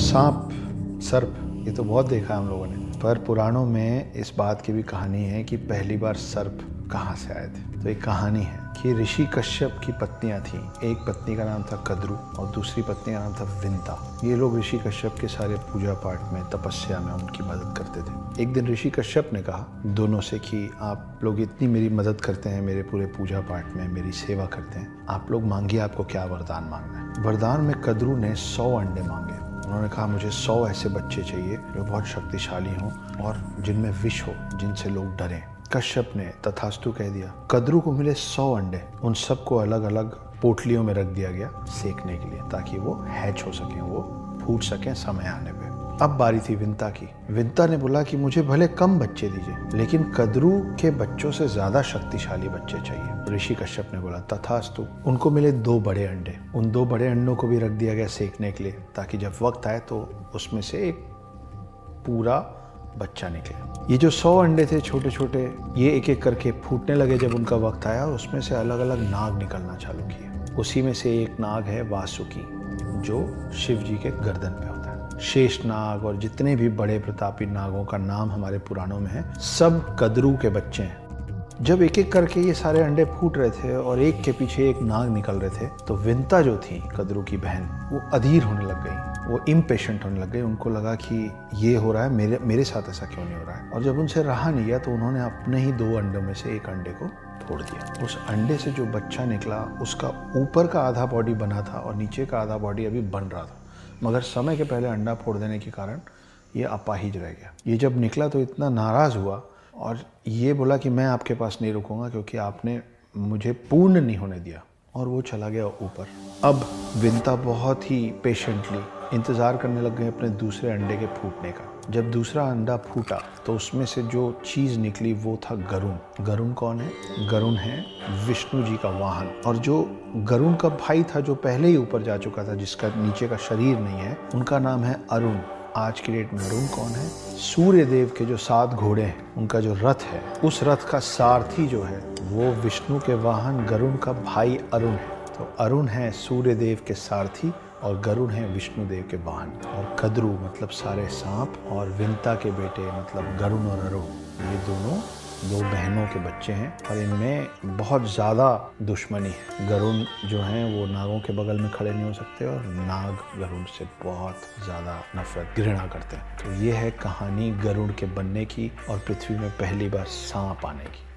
सांप, सर्प, ये तो बहुत देखा है हम लोगों ने, पर पुराणों में इस बात की भी कहानी है कि पहली बार सर्प कहाँ से आए थे। तो एक कहानी है कि ऋषि कश्यप की पत्नियां थीं। एक पत्नी का नाम था कद्रू और दूसरी पत्नी का नाम था विंता। ये लोग ऋषि कश्यप के सारे पूजा पाठ में, तपस्या में उनकी मदद करते थे। एक दिन ऋषि कश्यप ने कहा दोनों से कि आप लोग इतनी मेरी मदद करते हैं, मेरे पूरे पूजा पाठ में मेरी सेवा करते हैं, आप लोग मांगिए आपको क्या वरदान मांगना है। वरदान में कद्रू ने 100 अंडे मांगे। उन्होंने कहा मुझे 100 ऐसे बच्चे चाहिए जो बहुत शक्तिशाली हों और जिनमें विष हो, जिनसे लोग डरें। कश्यप ने तथास्तु कह दिया। कद्रू को मिले 100 अंडे। उन सबको अलग अलग पोटलियों में रख दिया गया सेकने के लिए, ताकि वो हैच हो सकें, वो फूट सकें समय आने पे। अब बारी थी विंता की। विंता ने बोला कि मुझे भले कम बच्चे दीजिए, लेकिन कद्रू के बच्चों से ज्यादा शक्तिशाली बच्चे चाहिए। ऋषि कश्यप ने बोला तथास्तु। उनको मिले 2 बड़े अंडे। उन 2 बड़े अंडों को भी रख दिया गया सेकने के लिए, ताकि जब वक्त आए तो उसमें से एक पूरा बच्चा निकले। ये जो 100 अंडे थे छोटे छोटे, ये एक एक करके फूटने लगे। जब उनका वक्त आया, उसमें से अलग अलग नाग निकलना चालू किए। उसी में से एक नाग है वासुकी, जो शिव जी के गर्दन पे होता है। शेष नाग और जितने भी बड़े प्रतापी नागों का नाम हमारे पुराणों में है, सब कद्रू के बच्चे हैं। जब एक एक करके ये सारे अंडे फूट रहे थे और एक के पीछे एक नाग निकल रहे थे, तो विंता जो थी कद्रू की बहन, वो अधीर होने लग गई, वो इम्पेशेंट होने लग गई। उनको लगा कि ये हो रहा है, मेरे साथ ऐसा क्यों नहीं हो रहा है। और जब उनसे रहा नहीं गया तो उन्होंने अपने ही 2 अंडों में से एक अंडे को फोड़ दिया। उस अंडे से जो बच्चा निकला, उसका ऊपर का आधा बॉडी बना था और नीचे का आधा बॉडी अभी बन रहा था, मगर समय के पहले अंडा फोड़ देने के कारण ये अपाहिज रह गया। ये जब निकला तो इतना नाराज हुआ और ये बोला कि मैं आपके पास नहीं रुकूंगा, क्योंकि आपने मुझे पूर्ण नहीं होने दिया, और वो चला गया ऊपर। अब विंता बहुत ही पेशेंटली इंतज़ार करने लग गए अपने दूसरे अंडे के फूटने का। जब दूसरा अंडा फूटा तो उसमें से जो चीज़ निकली वो था गरुण। गरुण कौन है? गरुण है विष्णु जी का वाहन। और जो गरुण का भाई था, जो पहले ही ऊपर जा चुका था, जिसका नीचे का शरीर नहीं है, उनका नाम है अरुण। आज की डेट में अरुण कौन है? सूर्य देव के जो 7 घोड़े हैं, उनका जो रथ है, उस रथ का सारथी जो है वो विष्णु के वाहन गरुण का भाई अरुण है। तो अरुण है सूर्य देव के सारथी और गरुण है विष्णु देव के वाहन। और कद्रू मतलब सारे सांप, और विंता के बेटे मतलब गरुण और अरुण, ये दोनों 2 बहनों के बच्चे हैं। और इनमें बहुत ज़्यादा दुश्मनी है। गरुण जो हैं वो नागों के बगल में खड़े नहीं हो सकते, और नाग गरुण से बहुत ज़्यादा नफरत, घृणा करते हैं। तो ये है कहानी गरुड़ के बनने की और पृथ्वी में पहली बार सांप आने की।